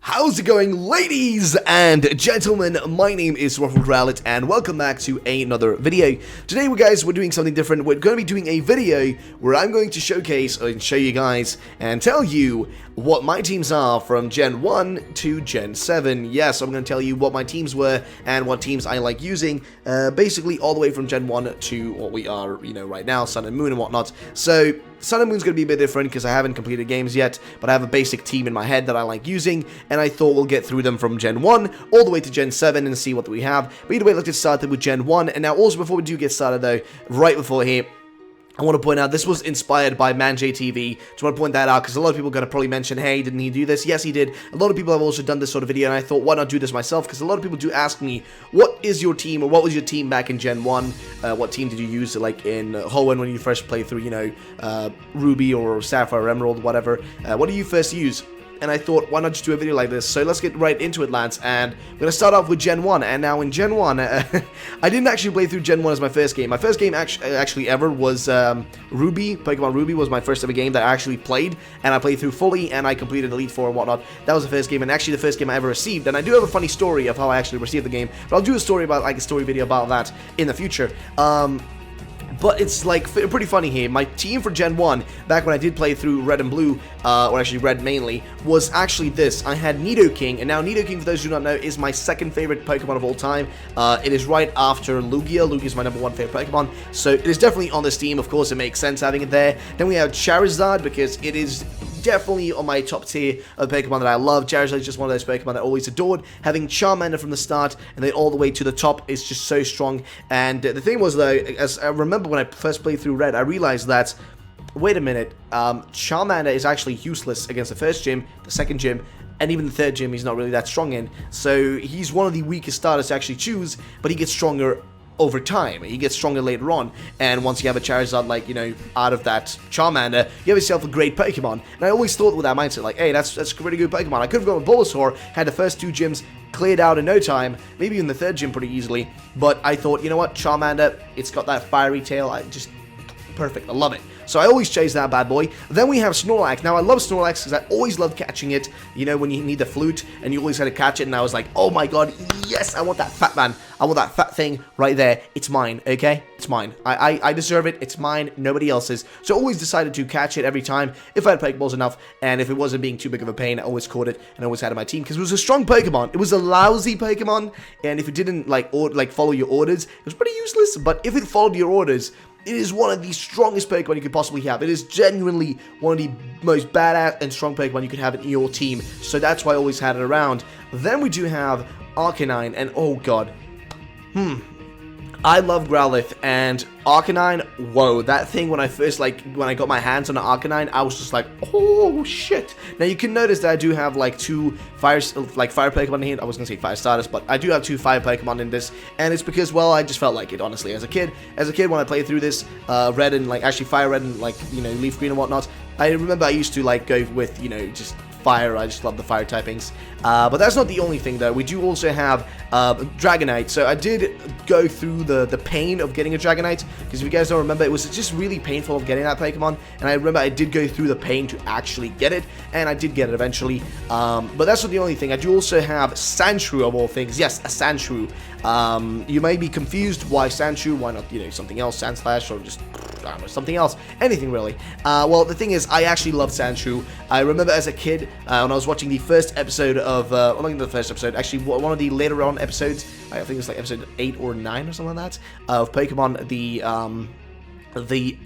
How's it going, ladies and gentlemen? My name is Ruffled Rowlet, and welcome back to another video. Today, we're doing something different. We're going to be doing a video where I'm going to showcase and show you guys and tell you what my teams are from Gen 1 to Gen 7. Yes, I'm going to tell you what my teams were and what teams I like using, basically all the way from Gen 1 to what we are, right now, Sun and Moon and whatnot. So, Sun and Moon's going to be a bit different because I haven't completed games yet, but I have a basic team in my head that I like using, and I thought we'll get through them from Gen 1 all the way to Gen 7 and see what we have. But either way, let's get started with Gen 1. And now also, before we do get started though, right before here, I want to point out, this was inspired by ManJTV. Just want to point that out, because a lot of people are going to probably mention, hey, didn't he do this? Yes, he did. A lot of people have also done this sort of video, and I thought, why not do this myself? Because a lot of people do ask me, what is your team, or what was your team back in Gen 1? What team did you use, like, in Hoenn when you first played through, Ruby or Sapphire or Emerald, whatever? What do you first use? And I thought, why not just do a video like this? So let's get right into it, lads. And we're going to start off with Gen 1. And now in Gen 1, I didn't actually play through Gen 1 as my first game. My first game actually ever was Ruby. Pokemon Ruby was my first ever game that I actually played. And I played through fully, and I completed Elite Four and whatnot. That was the first game, and actually the first game I ever received. And I do have a funny story of how I actually received the game. But I'll do a story about, like, a story video about that in the future. But it's, like, pretty funny here. My team for Gen 1, back when I did play through Red and Blue, or actually Red mainly, was actually this. I had Nidoking, and now Nidoking, for those who do not know, is my second favorite Pokemon of all time. It is right after Lugia. Lugia is my #1 favorite Pokemon, so it is definitely on this team. Of course, it makes sense having it there. Then we have Charizard, because it is definitely on my top tier of Pokemon that I love. Charizard is just one of those Pokemon that I always adored. Having Charmander from the start and then all the way to the top is just so strong. And the thing was, though, as I remember when I first played through Red, I realized that, wait a minute, Charmander is actually useless against the first gym, the second gym, and even the third gym he's not really that strong in. So he's one of the weakest starters to actually choose, but he gets stronger over time. He gets stronger later on, and once you have a Charizard, like, out of that Charmander, you have yourself a great Pokemon. And I always thought with that mindset, like, hey, that's a pretty good Pokemon. I could have gone with Bulbasaur, had the first two gyms cleared out in no time, maybe even the third gym pretty easily, but I thought, you know what, Charmander, it's got that fiery tail, perfect, I love it. So I always chase that bad boy. Then we have Snorlax. Now I love Snorlax because I always loved catching it, when you need the flute and you always had to catch it, and I was like, oh my god, yes, I want that fat man. I want that fat thing right there. It's mine, okay? It's mine. I deserve it. It's mine, nobody else's. So I always decided to catch it every time if I had Pokeballs enough, and if it wasn't being too big of a pain, I always caught it and I always had it in my team because it was a strong Pokemon. It was a lousy Pokemon, and if it didn't follow your orders, it was pretty useless. But if it followed your orders, it is one of the strongest Pokemon you could possibly have. It is genuinely one of the most badass and strong Pokemon you could have in your team. So that's why I always had it around. Then we do have Arcanine, and oh god. I love Growlithe, and Arcanine, whoa, that thing when I first, when I got my hands on an Arcanine, I was just like, oh, shit. Now, you can notice that I do have, two fire Pokemon in here. I was gonna say fire starters, but I do have 2 fire Pokemon in this, and it's because, well, I just felt like it, honestly. As a kid, when I played through this, Red and, actually Fire Red and, Leaf Green and whatnot, I remember I used to, go with, just fire. I just love the fire typings. But that's not the only thing, though. We do also have Dragonite. So I did go through the pain of getting a Dragonite, because if you guys don't remember, it was just really painful of getting that Pokemon, and I remember I did go through the pain to actually get it, and I did get it eventually. But that's not the only thing. I do also have Sandshrew, of all things. Yes, a Sandshrew. You may be confused, why Sandshrew, why not, something else, Sandslash, or just, I don't know, something else, anything really. Well, the thing is, I actually love Sandshrew. I remember as a kid, when I was watching the first episode of, well, not the first episode, actually one of the later on episodes, I think it's episode 8 or 9 or something like that, of Pokemon, the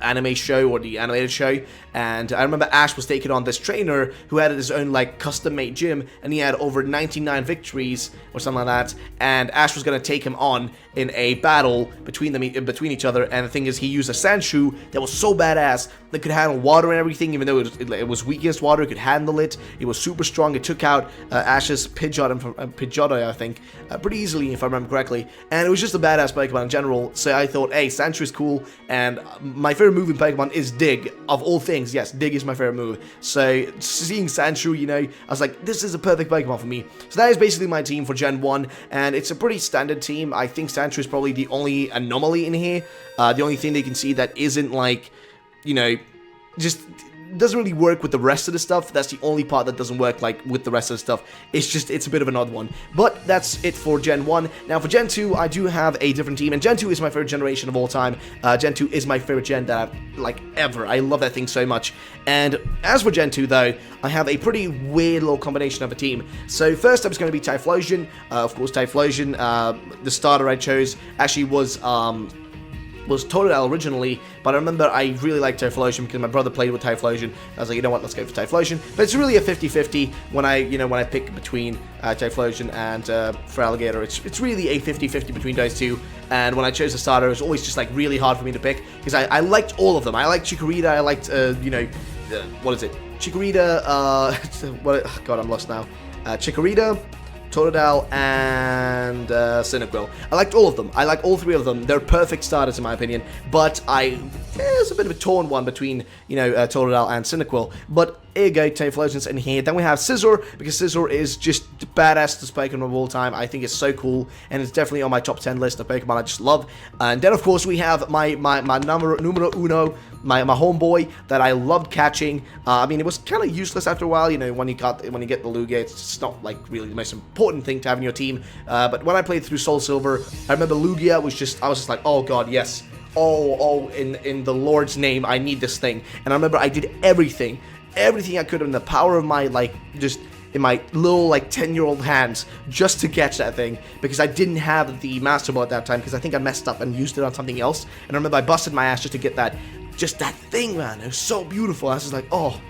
anime show, or the animated show, and I remember Ash was taking on this trainer who had his own custom-made gym, and he had over 99 victories or something like that, and Ash was gonna take him on in a battle between each other. And the thing is, he used a Sandshrew that was so badass that could handle water and everything, even though it was weak against water, it could handle it. It was super strong. It took out Ash's Pidgeotto, I think, pretty easily, if I remember correctly, and it was just a badass Pokemon in general. So I thought, hey, Sandshrew is cool, and my favorite move in Pokemon is Dig, of all things. Yes, Dig is my favorite move. So seeing Sandshrew, I was like, this is a perfect Pokemon for me. So that is basically my team for Gen 1, and it's a pretty standard team. I think Sandshrew is probably the only anomaly in here. The only thing they can see that isn't just doesn't really work with the rest of the stuff. That's the only part that doesn't work like with the rest of the stuff. It's a bit of an odd one. But that's it for Gen 1. Now for Gen 2, I do have a different team, and Gen 2 is my favorite generation of all time. Gen 2 is my favorite gen that I've, like, ever. I love that thing so much. And as for Gen 2 though, I have a pretty weird little combination of a team. So first up is going to be Typhlosion. Of course, Typhlosion, the starter I chose actually was Totodile originally, but I remember I really liked Typhlosion because my brother played with Typhlosion. I was like, you know what, let's go for Typhlosion. But it's really a 50-50 when I pick between Typhlosion and Feraligatr. It's really a 50-50 between those two. And when I chose the starter, it was always just like really hard for me to pick because I liked all of them. I liked Chikorita. I liked what is it? Chikorita. God, I'm lost now. Chikorita, Totodile, and Cyndaquil. I liked all of them. I like all three of them. They're perfect starters in my opinion, but there's a bit of a torn one between, Totodile and Cyndaquil. But here you go, Typhlosion's in here. Then we have Scizor, because Scizor is just the badass Pokemon of all time. I think it's so cool, and it's definitely on my top 10 list of Pokemon I just love. And then, of course, we have my numero uno, my homeboy that I loved catching. I mean, it was kind of useless after a while, when you get the Lugia, it's just not like really the most important thing to have in your team. But when I played through Soul Silver, I remember Lugia I was just like, oh god, yes. Oh, in the Lord's name, I need this thing. And I remember I did everything I could in the power of my, just in my little, 10-year-old hands just to catch that thing, because I didn't have the Master Ball at that time, because I think I messed up and used it on something else. And I remember I busted my ass just to get that thing, man. It was so beautiful. I was just like, oh,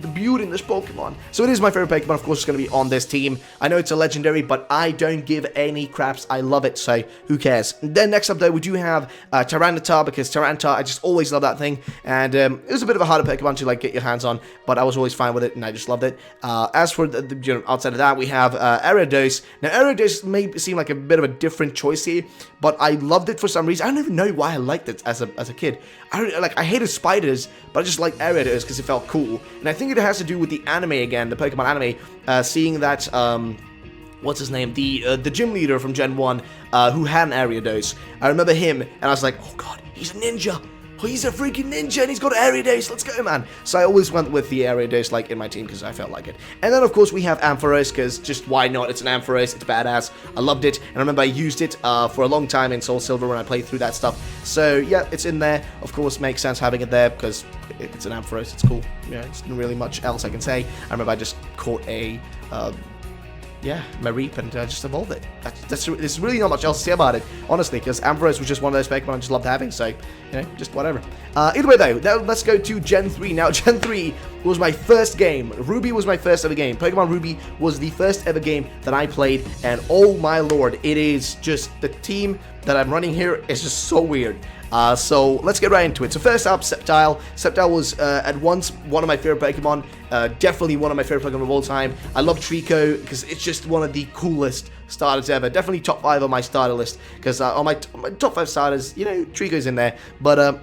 the beauty in this Pokemon. So it is my favorite Pokemon. Of course, it's going to be on this team. I know it's a legendary, but I don't give any craps. I love it, so who cares? And then next up, though, we do have Tyranitar, because Tyranitar, I just always love that thing. And it was a bit of a harder Pokemon to get your hands on, but I was always fine with it, and I just loved it. As for outside of that, we have Ariados. Now, Ariados may seem like a bit of a different choice here, but I loved it for some reason. I don't even know why I liked it as a kid. I hated spiders, but I just liked Ariados because it felt cool. And I think it has to do with the anime again, the Pokemon anime, seeing that, what's his name, the gym leader from Gen 1, who had an Ariados. I remember him, and I was like, oh god, he's a ninja. Oh, he's a freaking ninja, and he's got Ariados. Let's go, man. So I always went with the Ariados, in my team, because I felt like it. And then, of course, we have Ampharos, because just why not? It's an Ampharos. It's badass. I loved it. And I remember I used it for a long time in Soul Silver when I played through that stuff. So, yeah, it's in there. Of course, makes sense having it there, because it's an Ampharos. It's cool. Yeah, it's not really much else I can say. I remember I just caught a... Mareep, and just evolved it. There's really not much else to say about it, honestly, because Ampharos was just one of those Pokemon I just loved having, so, just whatever. Either way, though, now let's go to Gen 3. Now, Gen 3 was my first game. Ruby was my first ever game. Pokemon Ruby was the first ever game that I played, and oh my lord, it is just, the team that I'm running here is just so weird. So let's get right into it. So first up, Sceptile. Sceptile was at once one of my favorite Pokemon, definitely one of my favorite Pokemon of all time. I love Trico because it's just one of the coolest starters ever. Definitely top 5 on my starter list, because on my top 5 starters, Trico's in there. But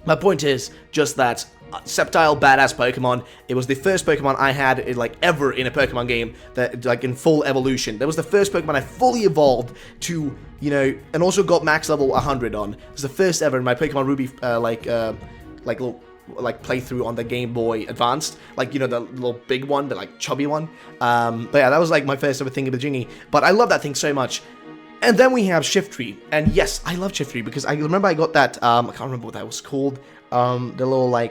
my point is just that Sceptile, badass Pokemon. It was the first Pokemon I had ever in a Pokemon game that in full evolution. That was the first Pokemon I fully evolved to, and also got max level 100 on. It was the first ever in my Pokemon Ruby little playthrough on the Game Boy Advanced, the little big one, the chubby one. But yeah, that was my first ever thing of the Jingy. But I love that thing so much. And then we have Shiftry, and yes, I love Shiftry because I remember I got that. I can't remember what that was called. The little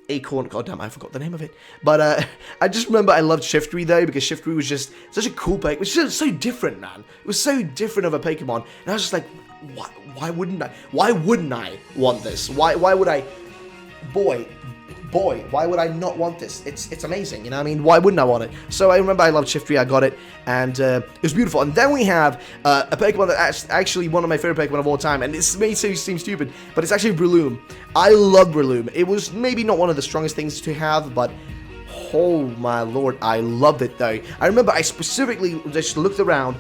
acorn. God damn, I forgot the name of it. But I just remember I loved Shiftry though, because Shiftry was just such a cool Pokemon. It was just so different, man. It was so different of a Pokemon, and I was just like, why wouldn't I? Why wouldn't I want this? Why would I? Boy, why would I not want this? It's amazing, why wouldn't I want it? So I remember I loved Shiftry, I got it, and it was beautiful. And then we have a Pokemon that's actually one of my favorite Pokemon of all time, and this may seem stupid, but it's actually Breloom. I love Breloom. It was maybe not one of the strongest things to have, but oh my lord, I loved it though. I remember I specifically just looked around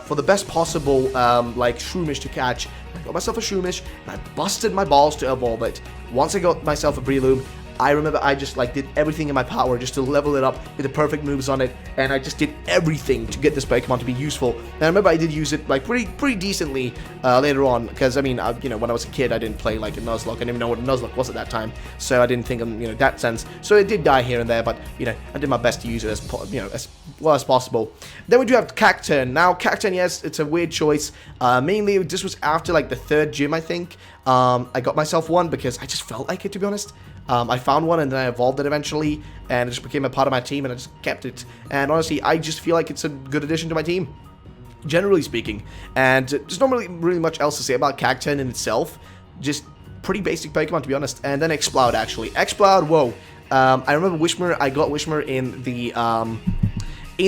for the best possible Shroomish to catch. I got myself a Shroomish, and I busted my balls to evolve it. Once I got myself a Breloom, I remember I just like did everything in my power just to level it up, get the perfect moves on it, and I just did everything to get this Pokemon to be useful. And I remember I did use it like pretty decently later on, because I mean, you know, when I was a kid, I didn't play like a Nuzlocke. I didn't even know what a Nuzlocke was at that time, so I didn't think in, you know, that sense. So it did die here and there, but you know, I did my best to use it as, you know, as well as possible. Then we do have Cacturn. Now Cacturn, yes, it's a weird choice. Mainly this was after like the 3rd gym, I think. I got myself one because I just felt like it, to be honest. I found one and then I evolved it eventually, and it just became a part of my team, and I just kept it. And honestly, I just feel like it's a good addition to my team, generally speaking. And there's not really much else to say about Cacturn in itself. Just pretty basic Pokemon, to be honest. And then Exploud, actually. Exploud, whoa. I remember Wishmer. I got Wishmer in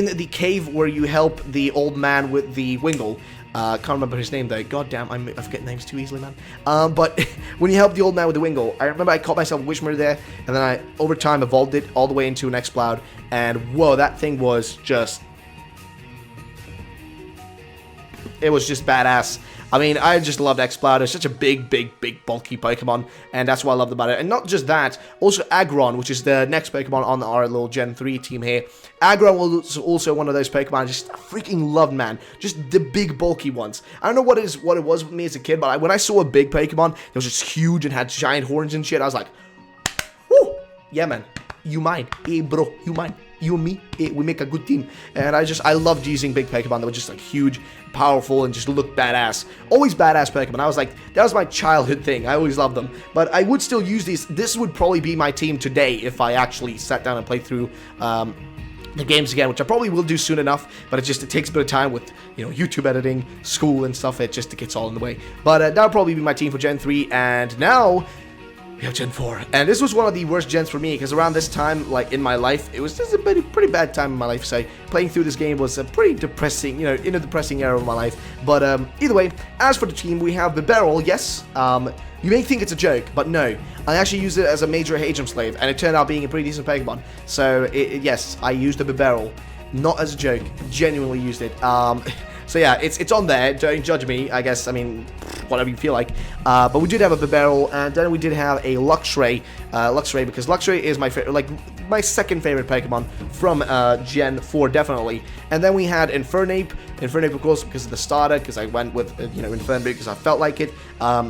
the cave where you help the old man with the Wingull. Can't remember his name though. God damn, I forget names too easily, man. But when you help the old man with the Wingull, I remember I caught myself Wishmer there, and then I, over time, evolved it all the way into an Exploud, and whoa, that thing was just... It was just badass. I mean, I just loved Exploud. It's such a big, bulky Pokemon, and that's what I loved about it. And not just that, also Aggron, which is the next Pokemon on our little Gen 3 team here. Aggron was also one of those Pokemon I just freaking loved, man. Just the big, bulky ones. I don't know what it was with me as a kid, but when I saw a big Pokemon that was just huge and had giant horns and shit, I was like, whoo, yeah, man. You mine. Hey, bro, you mine. You and me, we make a good team. And I loved using big Pokemon that were just like huge, powerful, and just looked badass. Always badass Pokemon. I was like, that was my childhood thing. I always loved them. But I would still use these. This would probably be my team today if I actually sat down and played through the games again, which I probably will do soon enough, but it takes a bit of time with, you know, YouTube editing, school and stuff. It gets all in the way. But that'll probably be my team for Gen 3, and now we have Gen 4, and this was one of the worst gens for me, because around this time, like, in my life, it was just a pretty bad time in my life, so playing through this game was a pretty depressing, you know, in a depressing era of my life. But either way, as for the team, we have Bibarel. Yes, you may think it's a joke, but no, I actually used it as a major Hagem slave, and it turned out being a pretty decent Pokemon. So yes, I used the Bibarel, not as a joke, genuinely used it. So yeah, it's on there. Don't judge me. I guess, I mean, whatever you feel like. But we did have a Bibarel, and then we did have a Luxray. Luxray, because Luxray is my favorite, like my second favorite Pokemon from Gen 4, definitely. And then we had Infernape. Infernape, of course, because of the starter, because I went with you know, Infernape because I felt like it.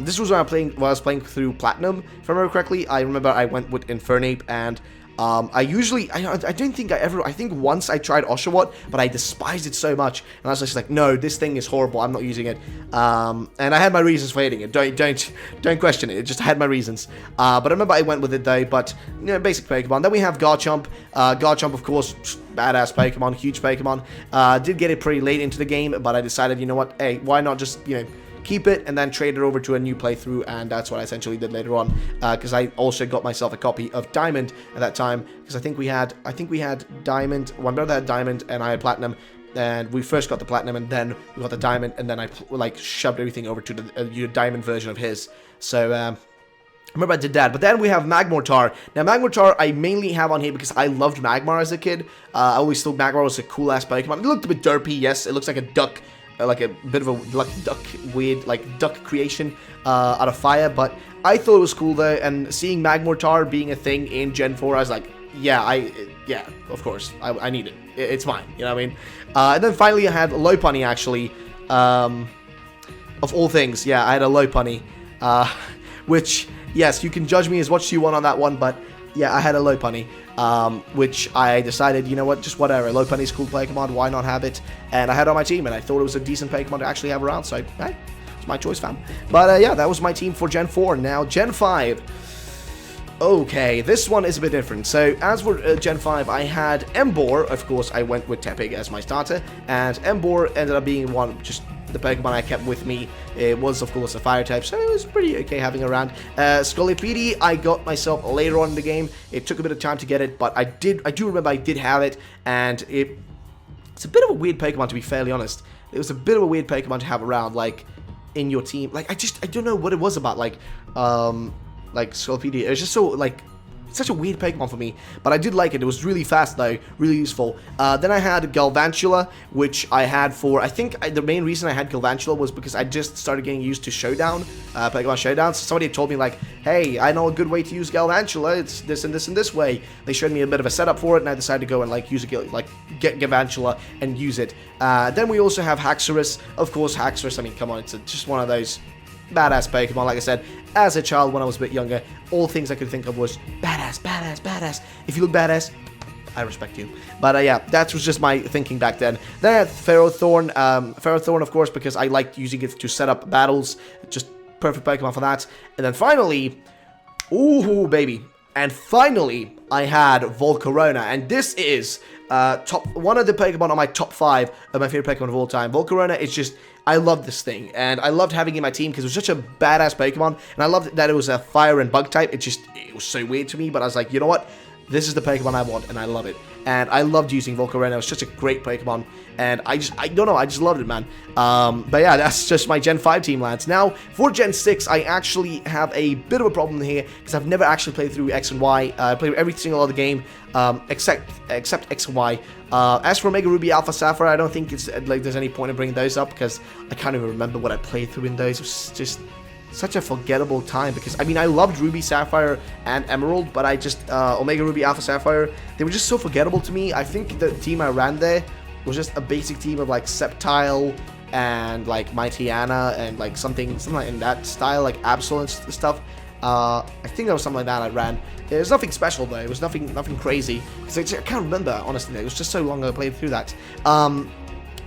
This was when I was playing through Platinum, if I remember correctly. I remember I went with Infernape, and I don't think I think once I tried Oshawott, but I despised it so much, and I was just like, no, this thing is horrible, I'm not using it. And I had my reasons for hating it. Don't question it. It just had my reasons. But I remember I went with it though. But you know, basic Pokemon. Then we have Garchomp. Garchomp, of course, badass Pokemon, huge Pokemon. Did get it pretty late into the game, but I decided, you know what, hey, why not just, you know, keep it and then trade it over to a new playthrough, and that's what I essentially did later on, because I also got myself a copy of Diamond at that time, because I think we had Diamond. One brother had Diamond and I had Platinum, and we first got the Platinum and then we got the Diamond, and then I like shoved everything over to the Diamond version of his. So I remember I did that. But then we have Magmortar. Now Magmortar I mainly have on here because I loved Magmar as a kid. I always thought Magmar was a cool ass Pokemon. It looked a bit derpy, yes, it looks like a duck, like a bit of a weird duck creation out of fire, but I thought it was cool though. And seeing Magmortar being a thing in Gen 4, I was like, yeah, yeah, of course, I need it. It's fine, you know what I mean? And then finally I had Lopunny, actually, of all things. Yeah, I had a Lopunny, which, yes, you can judge me as much as you want on that one, but yeah, I had a Lopunny. Which I decided, you know what, just whatever. Lopunny's cool Pokemon, why not have it? And I had it on my team, and I thought it was a decent Pokemon to actually have around, so hey, it's my choice, fam. But yeah, that was my team for Gen 4. Now, Gen 5. Okay, this one is a bit different. So, as for Gen 5, I had Emboar. Of course, I went with Tepig as my starter, and Emboar ended up being just the Pokemon I kept with me. It was, of course, a fire type, so it was pretty okay having around. Scolipede, I got myself later on in the game. It took a bit of time to get it, but I do remember I did have it, and it's a bit of a weird Pokemon, to be fairly honest. It was a bit of a weird Pokemon to have around, like, in your team. Like, I don't know what it was about, like Scolipede. It was just so, like, such a weird Pokemon for me, but I did like it. It was really fast though, really useful. Then I had Galvantula, which I had for, I think the main reason I had Galvantula was because I just started getting used to Showdown, Pokemon Showdown. So somebody told me like, hey, I know a good way to use Galvantula. It's this and this and this way. They showed me a bit of a setup for it, and I decided to go and like use it, like get Galvantula and use it. Then we also have Haxorus. Of course, Haxorus, I mean, come on, it's just one of those badass Pokemon. Like I said, as a child when I was a bit younger, all things I could think of was badass, badass, badass. If you look badass, I respect you. But yeah, that was just my thinking back then. Then I had Ferrothorn. Ferrothorn, of course, because I liked using it to set up battles. Just perfect Pokemon for that. And then finally, ooh, baby. And finally, I had Volcarona. And this is one of the Pokemon on my top 5 of my favorite Pokemon of all time. Volcarona is just, I love this thing, and I loved having it in my team because it was such a badass Pokemon, and I loved that it was a fire and bug type. It was so weird to me, but I was like, you know what? This is the Pokemon I want, and I love it. And I loved using Volcarona. It was such a great Pokemon, and I don't know, I just loved it, man. But yeah, that's just my Gen 5 team, lads. Now, for Gen 6, I actually have a bit of a problem here, because I've never actually played through X and Y. I played every single other game, except X and Y. As for Omega Ruby, Alpha Sapphire, I don't think it's like there's any point in bringing those up, because I can't even remember what I played through in those. It was just such a forgettable time, because I mean, I loved Ruby, Sapphire, and Emerald, but I just Omega Ruby, Alpha Sapphire, they were just so forgettable to me. I think the team I ran there was just a basic team of like Sceptile and like Mightyena and like something like in that style, like Absol and stuff. I think that was something like that I ran. It was nothing special though. It was nothing crazy, because I can't remember, honestly. It was just so long ago I played through that.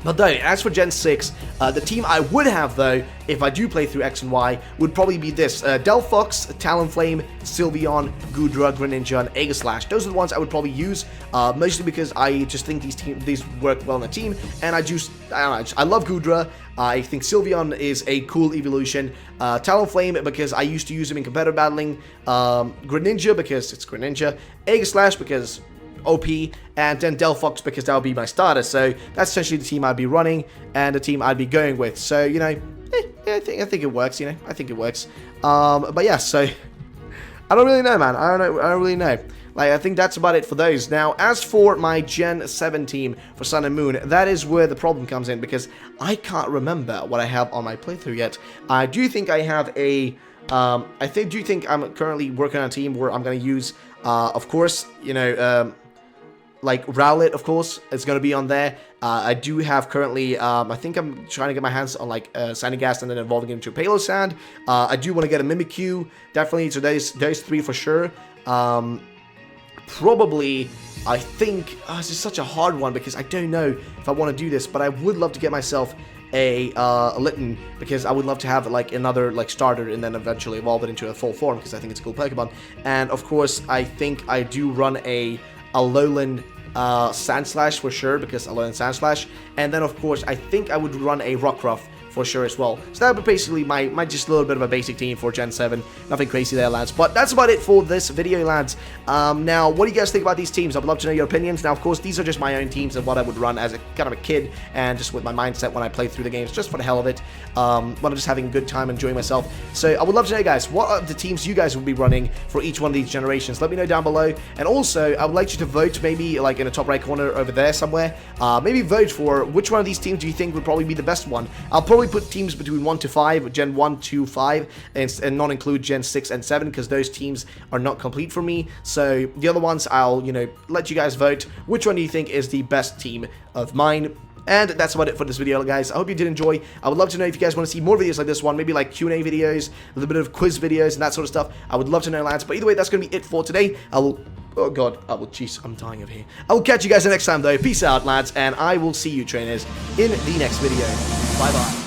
But though, as for Gen 6, the team I would have, though, if I do play through X and Y, would probably be this. Delphox, Talonflame, Sylveon, Goodra, Greninja, and Aegislash. Those are the ones I would probably use, mostly because I just think these work well in a team, and I don't know, I love Goodra. I think Sylveon is a cool evolution. Talonflame, because I used to use him in competitive battling. Greninja, because it's Greninja. Aegislash, because OP, and then Delphox because that would be my starter. So that's essentially the team I'd be running and the team I'd be going with. So, you know, I think it works, you know. I think it works. But yeah, so I don't really know, man. I don't really know. Like, I think that's about it for those. Now, as for my Gen 7 team for Sun and Moon, that is where the problem comes in, because I can't remember what I have on my playthrough yet. I do think I have a do think I'm currently working on a team where I'm going to use, of course, you know, like Rowlet, of course, is going to be on there. I do have currently, I think I'm trying to get my hands on like Sandygast and then evolving it into a Palosand. I do want to get a Mimikyu, definitely. So those 3 for sure. Probably, I think, this is such a hard one because I don't know if I want to do this, but I would love to get myself a Litten, because I would love to have like another like starter and then eventually evolve it into a full form, because I think it's a cool Pokemon. And of course, I think I do run a Alolan Sandslash for sure, because Alolan Sandslash, and then of course I think I would run a Rockruff for sure as well. So that would be basically my just a little bit of a basic team for Gen 7. Nothing crazy there, lads. But that's about it for this video, lads. Now, what do you guys think about these teams? I would love to know your opinions. Now, of course, these are just my own teams and what I would run as a kind of a kid, and just with my mindset when I play through the games, just for the hell of it. When I'm just having a good time, enjoying myself. So I would love to know, guys, what are the teams you guys would be running for each one of these generations? Let me know down below. And also, I would like you to vote, maybe like in the top right corner over there somewhere. Maybe vote for which one of these teams do you think would probably be the best one. I'll probably put teams between 1 to 5, Gen 1 to 5, and not include Gen 6 and 7, because those teams are not complete for me. So the other ones, I'll, you know, let you guys vote. Which one do you think is the best team of mine? And that's about it for this video, guys. I hope you did enjoy. I would love to know if you guys want to see more videos like this one, maybe like Q&A videos, a little bit of quiz videos, and that sort of stuff. I would love to know, lads. But either way, that's going to be it for today. Oh god, jeez, I'm dying over here. I will catch you guys the next time, though. Peace out, lads, and I will see you, trainers, in the next video. Bye-bye.